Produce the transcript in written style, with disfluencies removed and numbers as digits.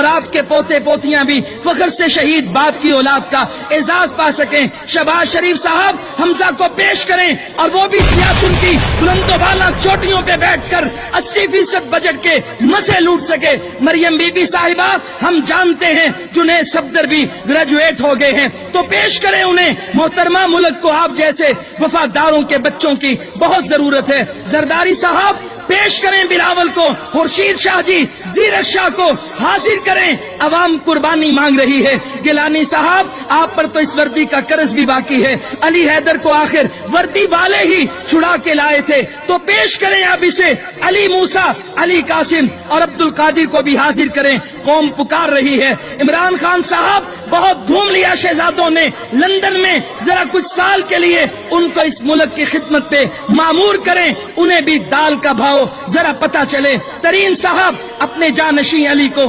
आपके पोते पोतियां भी फख्र से शहीद बाप की औलाद का एजाज पा सकें। शहबाज शरीफ साहब हमजा को पेश करें और वो भी सियासत की बुलंदोबाला चोटियों पे बैठकर 80% बजट के मजे लूट सके। मरियम बीबी साहिबा हम जानते हैं जुनेद सफदर भी ग्रेजुएट हो गए हैं, तो पेश करें उन्हें। मोहतरमा मुल्क को आप जैसे वफादारों के बच्चों की बहुत जरूरत है। जरदारी साहब पेश करें बिलावल को, खुर्शीद शाह जी जीरक शाह को हाजिर करें, अवाम कुर्बानी मांग रही है। गिलानी साहब आप पर तो इस वर्दी का कर्ज भी बाकी है, अली हैदर को आखिर वर्दी वाले ही छुड़ा के लाए थे, तो पेश करें अब इसे। अली मूसा, अली कासिम और अब्दुल कादिर को भी हाजिर करें, कौम पुकार रही है। इमरान खान साहब बहुत घूम लिया शहजादों ने लंदन में, जरा कुछ साल के लिए उनको इस मुल्क की खिदमत पे मामूर करें, उन्हें भी दाल का भाव जरा पता चले। तरीन साहब अपने जानशी अली को